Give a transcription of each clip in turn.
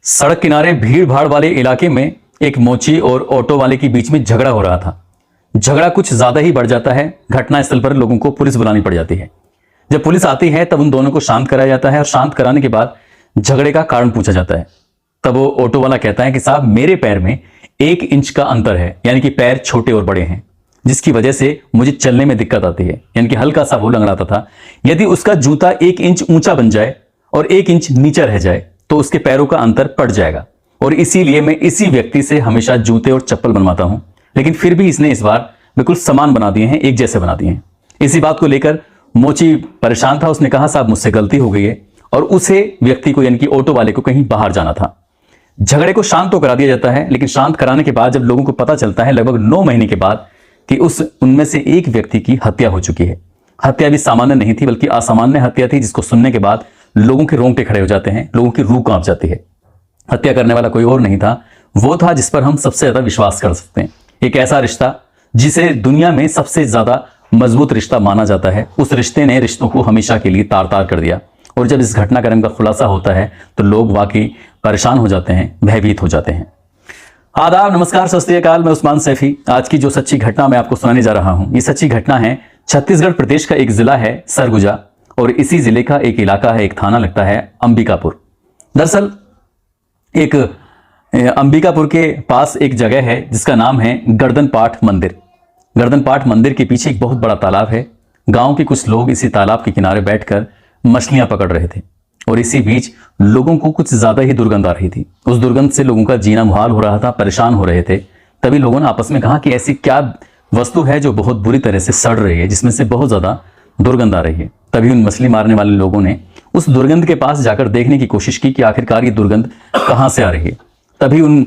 सड़क किनारे भीड़ भाड़ वाले इलाके में एक मोची और ऑटो वाले के बीच में झगड़ा हो रहा था। झगड़ा कुछ ज्यादा ही बढ़ जाता है। घटनास्थल पर लोगों को पुलिस बुलानी पड़ जाती है। जब पुलिस आती है तब उन दोनों को शांत कराया जाता है और शांत कराने के बाद झगड़े का कारण पूछा जाता है। तब वो ऑटो वाला कहता है कि साहब मेरे पैर में 1 इंच का अंतर है, यानी कि पैर छोटे और बड़े हैं, जिसकी वजह से मुझे चलने में दिक्कत आती है। यानी कि हल्का सा वो लंगड़ाता था। यदि उसका जूता 1 इंच ऊंचा बन जाए और 1 इंच नीचा रह जाए तो उसके पैरों का अंतर पड़ जाएगा, और इसीलिए मैं इसी व्यक्ति से हमेशा जूते और चप्पल बनवाता हूं। लेकिन फिर भी इसने इस बार बिल्कुल समान बना दिए हैं, एक जैसे बना दिए हैं। इसी बात को लेकर मोची परेशान था। उसने कहा साहब मुझसे गलती हो गई है, और उसे व्यक्ति को यानी कि ऑटो वाले को कहीं बाहर जाना था। झगड़े को शांत तो करा दिया जाता है, लेकिन शांत कराने के बाद जब लोगों को पता चलता है लगभग 9 महीने के बाद कि उनमें से एक व्यक्ति की हत्या हो चुकी है। हत्या भी सामान्य नहीं थी बल्कि असामान्य हत्या थी, जिसको सुनने के बाद लोगों के रोंगटे खड़े हो जाते हैं, लोगों की रूह कांप जाती है। हत्या करने वाला कोई और नहीं था, वो था जिस पर हम सबसे ज्यादा विश्वास कर सकते हैं। एक ऐसा रिश्ता जिसे दुनिया में सबसे ज्यादा मजबूत रिश्ता माना जाता है, उस रिश्ते ने रिश्तों को हमेशा के लिए तार तार कर दिया। और जब इस घटनाक्रम का खुलासा होता है तो लोग वाकई परेशान हो जाते हैं, भयभीत हो जाते हैं। आदाब, नमस्कार, सत श्री अकाल। मैं उस्मान सैफी। आज की जो सच्ची घटना मैं आपको सुनाने जा रहा हूं, ये सच्ची घटना है छत्तीसगढ़ प्रदेश का एक जिला है सरगुजा, और इसी जिले का एक इलाका है, एक थाना लगता है अंबिकापुर। दरअसल एक अंबिकापुर के पास एक जगह है जिसका नाम है गर्दनपाठ मंदिर। गर्दनपाठ मंदिर के पीछे एक बहुत बड़ा तालाब है। गांव के कुछ लोग इसी तालाब के किनारे बैठकर मछलियां पकड़ रहे थे, और इसी बीच लोगों को कुछ ज्यादा ही दुर्गंध आ रही थी। उस दुर्गंध से लोगों का जीना मुहाल हो रहा था, परेशान हो रहे थे। तभी लोगों ने आपस में कहा कि ऐसी क्या वस्तु है जो बहुत बुरी तरह से सड़ रही है, जिसमें से बहुत ज्यादा दुर्गंध आ रही है। तभी उन मछली मारने वाले लोगों ने उस दुर्गंध के पास जाकर देखने की कोशिश की कि आखिरकार ये दुर्गंध कहां से आ रही है। तभी उन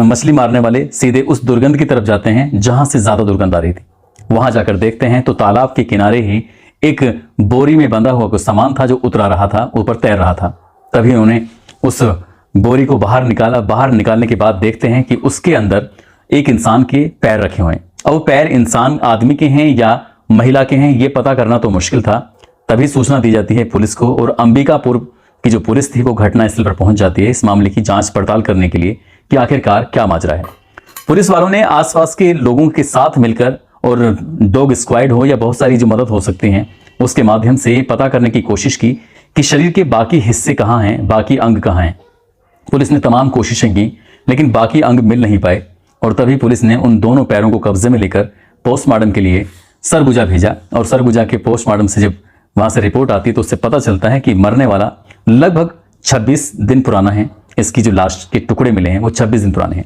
मछली मारने वाले सीधे उस दुर्गंध की तरफ जाते हैं जहां से ज्यादा दुर्गंध आ रही थी। वहां जाकर देखते हैं तो तालाब के किनारे ही एक बोरी में बंधा हुआ कुछ सामान था जो उतरा रहा था, ऊपर तैर रहा था। तभी उन्होंने उस बोरी को बाहर निकाला। बाहर निकालने के बाद देखते हैं कि उसके अंदर एक इंसान के पैर रखे हुए हैं। अब वो पैर इंसान आदमी के हैं या महिला के हैं, ये पता करना तो मुश्किल था। तभी सूचना दी जाती है पुलिस को, और अंबिकापुर की जो पुलिस थी वो घटनास्थल पर पहुंच जाती है इस मामले की जांच पड़ताल करने के लिए कि आखिरकार क्या माजरा है। पुलिस वालों ने आसपास के लोगों के साथ मिलकर, और डॉग स्क्वाड हो या बहुत सारी जो मदद हो सकती हैं, उसके माध्यम से पता करने की कोशिश की कि शरीर के बाकी हिस्से कहाँ हैं, बाकी अंग कहाँ हैं। पुलिस ने तमाम कोशिशें की, लेकिन बाकी अंग मिल नहीं पाए, और तभी पुलिस ने उन दोनों पैरों को कब्जे में लेकर पोस्टमार्टम के लिए सरगुजा भेजा। और सरगुजा के पोस्टमार्टम से जब वहां से रिपोर्ट आती तो उससे पता चलता है कि मरने वाला लगभग 26 दिन पुराना है। इसकी जो लाश के टुकड़े मिले हैं वो 26 दिन पुराने हैं।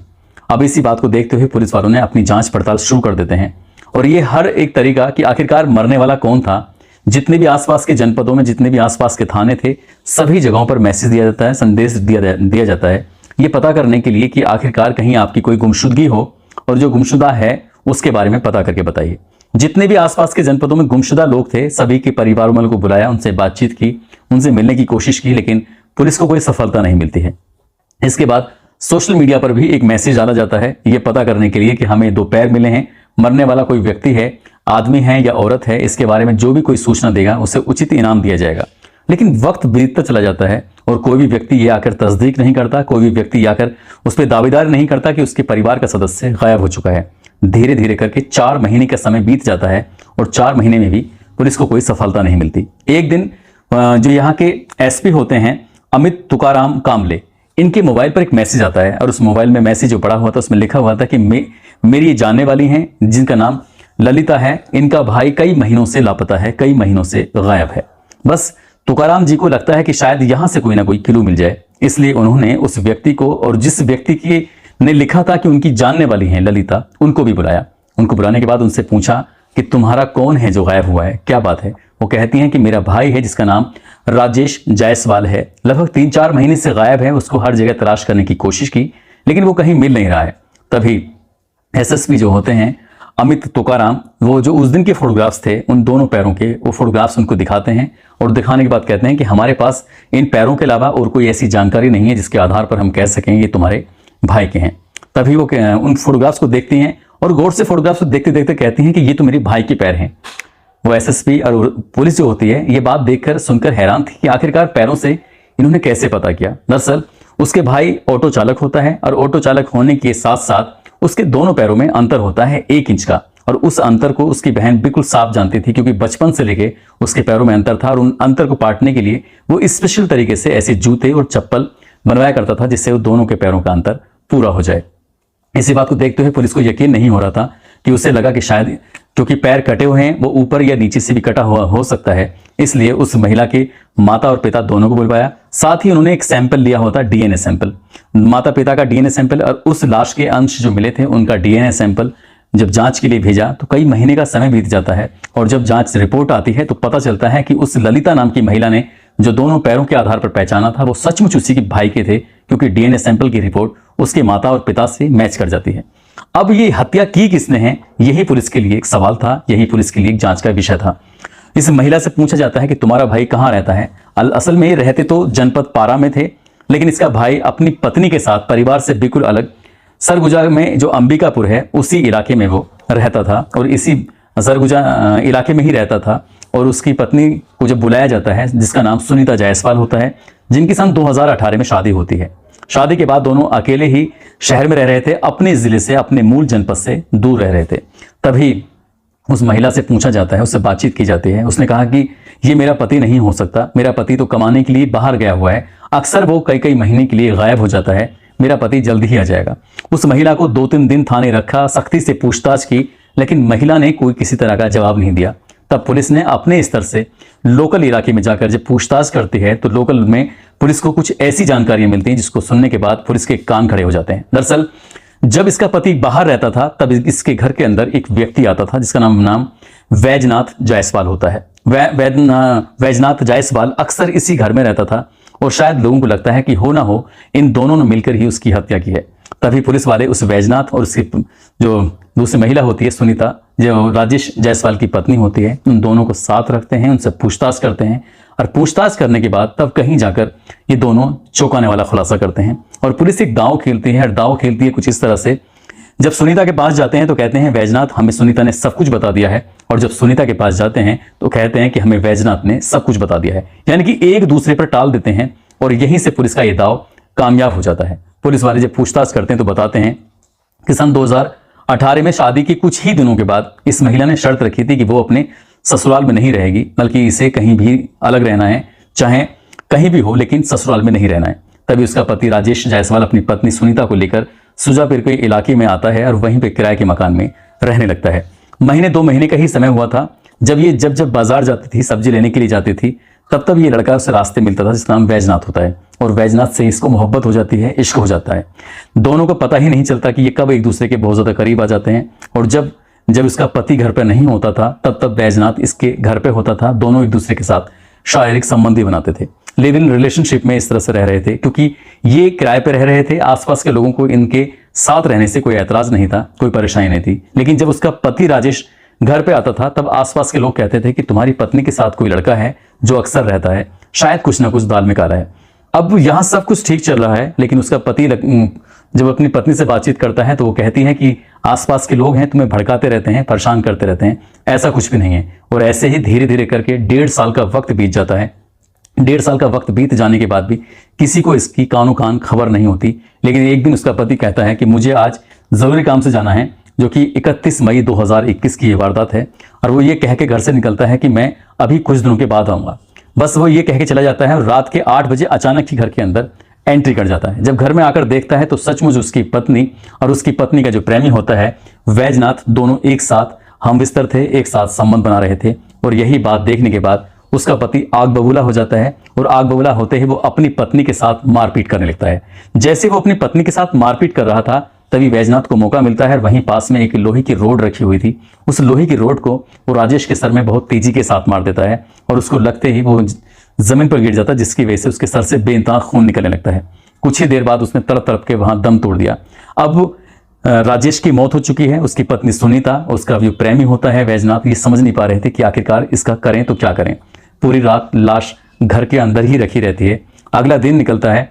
अब इसी बात को देखते हुए पुलिस वालों ने अपनी जांच पड़ताल शुरू कर देते हैं, और ये हर एक तरीका कि आखिरकार मरने वाला कौन था। जितने भी आसपास के जनपदों में जितने भी आसपास के थाने थे, सभी जगहों पर मैसेज दिया जाता है, संदेश दिया जाता है, ये पता करने के लिए कि आखिरकार कहीं आपकी कोई गुमशुदगी हो, और जो गुमशुदा है उसके बारे में पता करके बताइए। जितने भी आसपास के जनपदों में गुमशुदा लोग थे, सभी के परिवार वालों को बुलाया, उनसे बातचीत की, उनसे मिलने की कोशिश की, लेकिन पुलिस को कोई सफलता नहीं मिलती है। इसके बाद सोशल मीडिया पर भी एक मैसेज डाला जाता है ये पता करने के लिए कि हमें 2 पैर मिले हैं, मरने वाला कोई व्यक्ति है, आदमी है या औरत है, इसके बारे में जो भी कोई सूचना देगा उसे उचित इनाम दिया जाएगा। लेकिन वक्त बीतता चला जाता है और कोई भी व्यक्ति ये आकर तस्दीक नहीं करता, कोई भी व्यक्ति आकर उस पर दावेदार नहीं करता कि उसके परिवार का सदस्य गायब हो चुका है। धीरे धीरे करके 4 महीने का समय बीत जाता है, और 4 महीने में भी पुलिस को कोई सफलता नहीं मिलती। एक दिन जो यहाँ के एसपी होते हैं अमित तुकाराम कामले, इनके मोबाइल पर एक मैसेज आता है, और उस मोबाइल में मैसेज जो पड़ा हुआ था उसमें लिखा हुआ था कि मेरी ये जानने वाली हैं जिनका नाम ललिता है, इनका भाई कई महीनों से लापता है, कई महीनों से गायब है। बस तुकाराम जी को लगता है कि शायद यहां से कोई ना कोई क्लू मिल जाए, इसलिए उन्होंने उस व्यक्ति को, और जिस व्यक्ति की ने लिखा था कि उनकी जानने वाली हैं ललिता, उनको भी बुलाया। उनको बुलाने के बाद उनसे पूछा कि तुम्हारा कौन है जो गायब हुआ है, क्या बात है। वो कहती हैं कि मेरा भाई है जिसका नाम राजेश जायसवाल है, लगभग 3-4 महीने से गायब है। उसको हर जगह तलाश करने की कोशिश की, लेकिन वो कहीं मिल नहीं रहा है। तभी एसएसपी जो होते हैं अमित तुकाराम, वो जो उस दिन के फोटोग्राफ्स थे उन दोनों पैरों के, वो फोटोग्राफ्स उनको दिखाते हैं, और दिखाने के बाद कहते हैं कि हमारे पास इन पैरों के अलावा और कोई ऐसी जानकारी नहीं है जिसके आधार पर हम कह सकें ये तुम्हारे भाई के हैं। तभी वो उन फोटोग्राफ्स को देखती हैं, और गौर से फोटोग्राफ्स को देखते देखते कहती हैं कि ये तो मेरे भाई के पैर हैं। वो एसएसपी और पुलिस जो होती है ये बात देखकर सुनकर हैरान थी कि आखिरकार पैरों से इन्होंने कैसे पता किया। दरअसल उसके भाई ऑटो चालक होता है और ऑटो चालक होने के साथ साथ उसके दोनों पैरों में अंतर होता है 1 इंच का। और उस अंतर को उसकी बहन बिल्कुल साफ जानती थी, क्योंकि बचपन से लेके उसके पैरों में अंतर था और उन अंतर को पाटने के लिए वो स्पेशल तरीके से ऐसे जूते और चप्पल बनवाया करता था जिससे वो दोनों के पैरों का अंतर पूरा हो जाए। इसी बात को देखते हुए पुलिस को यकीन नहीं हो रहा था कि उसे लगा कि शायद क्योंकि पैर कटे हुए हैं वो ऊपर या नीचे से भी कटा हुआ हो सकता है, इसलिए उस महिला के माता और पिता दोनों को बुलवाया। साथ ही उन्होंने एक सैंपल लिया होता, डीएनए सैंपल, माता पिता का डीएनए सैंपल और उस लाश के अंश जो मिले थे उनका डीएनए सैंपल जब जांच के लिए भेजा तो कई महीने का समय बीत जाता है और जब जांच रिपोर्ट आती है तो पता चलता है कि उस ललिता नाम की महिला ने जो दोनों पैरों के आधार पर पहचाना था वो सचमुच उसी के भाई के थे, क्योंकि डीएनए सैंपल की रिपोर्ट उसके माता और पिता से मैच कर जाती है। अब ये हत्या की किसने है, यही पुलिस के लिए एक सवाल था, यही पुलिस के लिए एक जांच का विषय था। इस महिला से पूछा जाता है कि तुम्हारा भाई कहाँ रहता है। असल में ये रहते तो जनपद पारा में थे, लेकिन इसका भाई अपनी पत्नी के साथ परिवार से बिल्कुल अलग सरगुजा में जो अंबिकापुर है उसी इलाके में वो रहता था और इसी सरगुजा इलाके में ही रहता था। और उसकी पत्नी को जब बुलाया जाता है जिसका नाम सुनीता जायसवाल होता है, जिनकी सन 2018 में शादी होती है। शादी के बाद दोनों अकेले ही शहर में रह रहे थे, अपने जिले से, अपने मूल जनपद से दूर रह रहे थे। तभी उस महिला से पूछा जाता है, उससे बातचीत की जाती है। उसने कहा कि ये मेरा पति नहीं हो सकता, मेरा पति तो कमाने के लिए बाहर गया हुआ है, अक्सर वो कई कई महीने के लिए गायब हो जाता है, मेरा पति जल्द ही आ जाएगा। उस महिला को 2-3 दिन थाने रखा, सख्ती से पूछताछ की, लेकिन महिला ने कोई किसी तरह का जवाब नहीं दिया। तब पुलिस ने अपने स्तर से लोकल इलाके में जाकर जब पूछताछ करती है तो लोकल में पुलिस को कुछ ऐसी जानकारियां मिलती हैं जिसको सुनने के बाद पुलिस के कान खड़े हो जाते हैं। दरअसल जब इसका पति बाहर रहता था तब इसके घर के अंदर एक व्यक्ति आता था जिसका नाम वैजनाथ जायसवाल होता है। वैजनाथ जायसवाल अक्सर इसी घर में रहता था और शायद लोगों को लगता है कि हो ना हो इन दोनों ने मिलकर ही उसकी हत्या की है। तभी पुलिस वाले उस वैजनाथ और उसकी जो दूसरी महिला होती है सुनीता, जो राजेश जायसवाल की पत्नी होती है, उन दोनों को साथ रखते हैं, उनसे पूछताछ करते हैं और पूछताछ करने के बाद तब कहीं जाकर ये दोनों चौंकाने वाला खुलासा करते हैं। और पुलिस एक दांव खेलती है, और दांव खेलती है कुछ इस तरह से, जब सुनीता के पास जाते हैं तो कहते हैं वैजनाथ हमें सुनीता ने सब कुछ बता दिया है, और जब सुनीता के पास जाते हैं तो कहते हैं कि हमें वैजनाथ ने सब कुछ बता दिया है। यानी कि एक दूसरे पर टाल देते हैं और यहीं से पुलिस का ये दांव कामयाब हो जाता है। पुलिस वाले जब पूछताछ करते हैं तो बताते हैं कि सन 2018 में शादी के कुछ ही दिनों के बाद इस महिला ने शर्त रखी थी कि वो अपने ससुराल में नहीं रहेगी, बल्कि इसे कहीं भी अलग रहना है, चाहे कहीं भी हो लेकिन ससुराल में नहीं रहना है। तभी उसका पति राजेश जायसवाल अपनी पत्नी सुनीता को लेकर सुजापुर के इलाके में आता है और वहीं पे किराए के मकान में रहने लगता है। 1-2 महीने का ही समय हुआ था। जब बाजार जाती थी, सब्जी लेने के लिए जाती थी, तब ये लड़का उससे रास्ते मिलता था जिसका नाम वैजनाथ होता है, और वैजनाथ से इसको मोहब्बत हो जाती है, इश्क हो जाता है। दोनों को पता ही नहीं चलता कि ये कब एक दूसरे के बहुत ज्यादा करीब आ जाते हैं। और जब इसका पति घर पर नहीं होता था तब वैजनाथ इसके घर पे होता था। दोनों एक दूसरे के साथ शारीरिक संबंध भी बनाते थे, लिव इन रिलेशनशिप में इस तरह से रह रहे थे, क्योंकि ये किराए पे रह रहे थे। आसपास के लोगों को इनके साथ रहने से कोई ऐतराज नहीं था, कोई परेशानी नहीं थी। लेकिन जब उसका पति राजेश घर पे आता था तब आसपास के लोग कहते थे कि तुम्हारी पत्नी के साथ कोई लड़का है जो अक्सर रहता है, शायद कुछ ना कुछ दाल में काला है। अब यहाँ सब कुछ ठीक चल रहा है, लेकिन उसका पति जब अपनी पत्नी से बातचीत करता है तो वो कहती है कि आसपास के लोग हैं, तुम्हें भड़काते रहते हैं, परेशान करते रहते हैं, ऐसा कुछ भी नहीं है। और ऐसे ही धीरे धीरे करके 1.5 साल का वक्त बीत जाता है। 1.5 साल का वक्त बीत जाने के बाद भी किसी को इसकी कानों कान खबर नहीं होती। लेकिन एक दिन उसका पति कहता है कि मुझे आज जरूरी काम से जाना है, जो कि 31 मई 2021 की ये वारदात है। और वो ये कह के घर से निकलता है कि मैं अभी कुछ दिनों के बाद आऊँगा। बस वो ये कह के चला जाता है और रात के 8 बजे अचानक ही घर के अंदर एंट्री कर जाता है। जब घर में आकर देखता है तो सचमुच उसकी पत्नी और उसकी पत्नी का जो प्रेमी होता है वैजनाथ, दोनों एक साथ हमबिस्तर थे, एक साथ संबंध बना रहे थे। और यही बात देखने के बाद उसका पति आग बबूला हो जाता है, और आग बबूला होते ही वो अपनी पत्नी के साथ मारपीट करने लगता है। जैसे वो अपनी पत्नी के साथ मारपीट कर रहा था तभी वैजनाथ को मौका मिलता है। वहीं पास में एक लोहे की रोड रखी हुई थी, उस लोहे की रोड को वो राजेश के सर में बहुत तेजी के साथ मार देता है और उसको लगते ही वो जमीन पर गिर जाता है, जिसकी वजह से उसके सर से बेइंतहा खून निकलने लगता है। कुछ ही देर बाद उसने तड़प तड़प के वहां दम तोड़ दिया। अब राजेश की मौत हो चुकी है। उसकी पत्नी सुनीता, उसका जो प्रेमी होता है वैजनाथ, ये समझ नहीं पा रहे थे कि आखिरकार इसका करें तो क्या करें। पूरी रात लाश घर के अंदर ही रखी रहती है। अगला दिन निकलता है,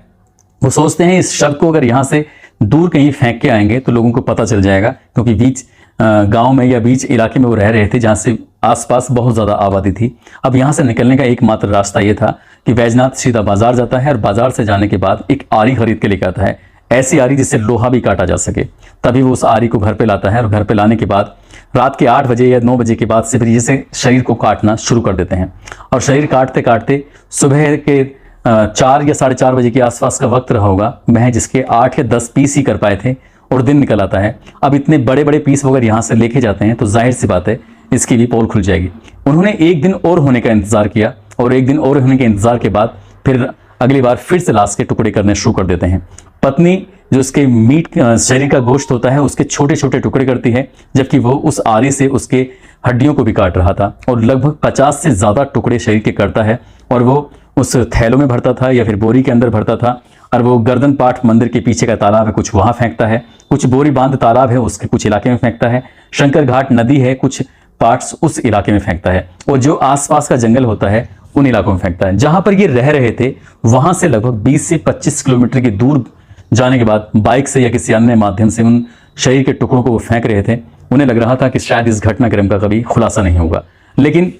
वो सोचते हैं इस शव को अगर यहाँ से दूर कहीं फेंक के आएंगे तो लोगों को पता चल जाएगा, क्योंकि बीच गांव में या बीच इलाके में वो रह रहे थे जहाँ से आसपास बहुत ज़्यादा आबादी थी। अब यहाँ से निकलने का एकमात्र रास्ता ये था कि वैजनाथ सीधा बाजार जाता है और बाजार से जाने के बाद एक आरी खरीद के लेकर आता है, ऐसी आरी जिससे लोहा भी काटा जा सके। तभी वो उस आरी को घर पे लाता है और घर पे लाने के बाद रात के 8 बजे या 9 बजे के बाद से फिर जैसे शरीर को काटना शुरू कर देते हैं और शरीर काटते काटते सुबह के 4 या 4:30 बजे के आसपास का वक्त रहा होगा, महज जिसके 8 या 10 पीस ही कर पाए थे और दिन निकल आता है। अब इतने बड़े बड़े पीस वगैरह यहाँ से लेके जाते हैं तो जाहिर सी बात है इसकी भी पोल खुल जाएगी। उन्होंने एक दिन और होने का इंतजार किया और एक दिन और होने के इंतजार के बाद फिर अगली बार फिर से लाश के टुकड़े करने शुरू कर देते हैं। पत्नी जो उसके मीट शरीर का गोश्त होता है उसके छोटे छोटे टुकड़े करती है, जबकि वो उस आरी से उसके हड्डियों को भी काट रहा था और लगभग 50 से ज्यादा टुकड़े शरीर के करता है और वो उस थैलों में भरता था या फिर बोरी के अंदर भरता था और वो गर्दन पाठ मंदिर के पीछे का तालाब है कुछ वहां फेंकता है, कुछ बोरी बांध तालाब है उसके कुछ इलाके में फेंकता है, शंकर घाट नदी है कुछ पार्ट्स उस इलाके में फेंकता है और जो आसपास का जंगल होता है उन इलाकों में फेंकता है। जहां पर ये रह रहे थे वहां से लगभग 20 से 25 किलोमीटर की दूर जाने के बाद बाइक से या किसी अन्य माध्यम से उन शरीर के टुकड़ों को वो फेंक रहे थे। उन्हें लग रहा था कि शायद इस घटनाक्रम का कभी खुलासा नहीं होगा, लेकिन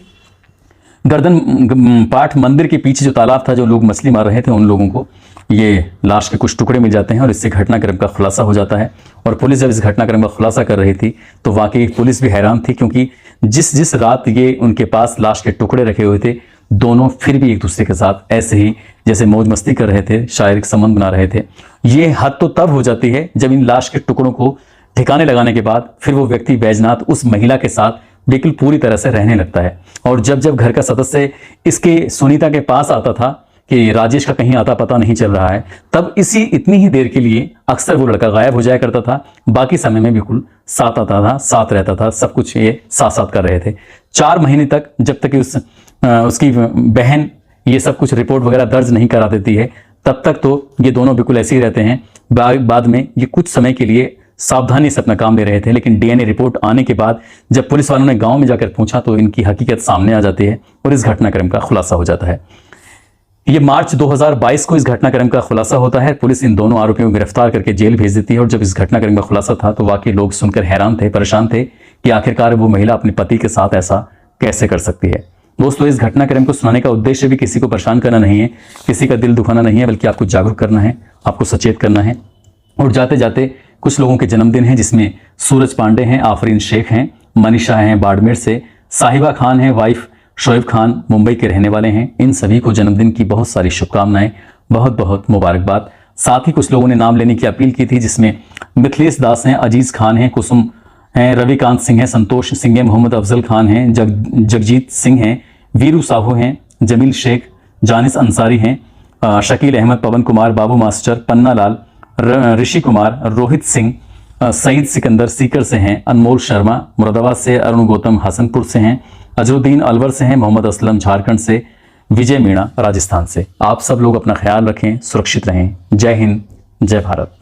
गर्दन पाठ मंदिर के पीछे जो तालाब था, जो लोग मछली मार रहे थे, उन लोगों को ये लाश के कुछ टुकड़े मिल जाते हैं और इससे घटनाक्रम का खुलासा हो जाता है। और पुलिस जब इस घटनाक्रम का खुलासा कर रही थी तो वाकई पुलिस भी हैरान थी, क्योंकि जिस रात ये उनके पास लाश के टुकड़े रखे हुए थे, दोनों फिर भी एक दूसरे के साथ ऐसे ही जैसे मौज मस्ती कर रहे थे, शारीरिक संबंध बना रहे थे। ये हद तो तब हो जाती है जब इन लाश के टुकड़ों को ठिकाने लगाने के बाद फिर वो व्यक्ति बैजनाथ उस महिला के साथ बिल्कुल पूरी तरह से रहने लगता है। और जब जब घर का सदस्य इसके सुनीता के पास आता था कि राजेश का कहीं आता पता नहीं चल रहा है, तब इतनी ही देर के लिए अक्सर वो लड़का गायब हो जाया करता था, बाकी समय में बिल्कुल साथ आता था, साथ रहता था, सब कुछ ये साथ साथ कर रहे थे। 4 महीने तक, जब तक उसकी बहन ये सब कुछ रिपोर्ट वगैरह दर्ज नहीं करा देती है, तब तक तो ये दोनों बिल्कुल ऐसे ही रहते हैं। बाद में ये कुछ समय के लिए सावधानी से अपना काम ले रहे थे, लेकिन डीएनए रिपोर्ट आने के बाद जब पुलिस वालों ने गांव में जाकर पूछा तो इनकी हकीकत सामने आ जाती है और इस घटनाक्रम का खुलासा हो जाता है। ये मार्च 2022 को इस घटनाक्रम का खुलासा होता है। पुलिस इन दोनों आरोपियों को गिरफ्तार करके जेल भेज देती है और जब इस घटनाक्रम का खुलासा था तो वाकई लोग सुनकर हैरान थे, परेशान थे कि आखिरकार वो महिला अपने पति के साथ ऐसा कैसे कर सकती है। दोस्तों, इस घटनाक्रम को सुनाने का उद्देश्य भी किसी को परेशान करना नहीं है, किसी का दिल दुखाना नहीं है, बल्कि आपको जागरूक करना है, आपको सचेत करना है। और जाते जाते कुछ लोगों के जन्मदिन हैं, जिसमें सूरज पांडे हैं, आफरीन शेख हैं, मनीषा हैं बाड़मेर से, साहिबा खान हैं, वाइफ शोएब खान मुंबई के रहने वाले हैं। इन सभी को जन्मदिन की बहुत सारी शुभकामनाएं, बहुत बहुत मुबारकबाद। साथ ही कुछ लोगों ने नाम लेने की अपील की थी, जिसमें मिथिलेश दास हैं, अजीज खान हैं, कुसुम हैं, रविकांत सिंह हैं, संतोष सिंह हैं, मोहम्मद अफजल खान हैं, जगजीत सिंह हैं, वीरू साहू हैं, जमील शेख, जानिस अंसारी हैं, शकील अहमद, पवन कुमार, बाबू मास्टर, पन्ना लाल, ऋषि कुमार, रोहित सिंह, सईद सिकंदर सीकर से हैं, अनमोल शर्मा मुरादाबाद से, अरुण गौतम हसनपुर से हैं, अजरुद्दीन अलवर से हैं, मोहम्मद असलम झारखंड से, विजय मीणा राजस्थान से। आप सब लोग अपना ख्याल रखें, सुरक्षित रहें। जय हिंद, जय भारत।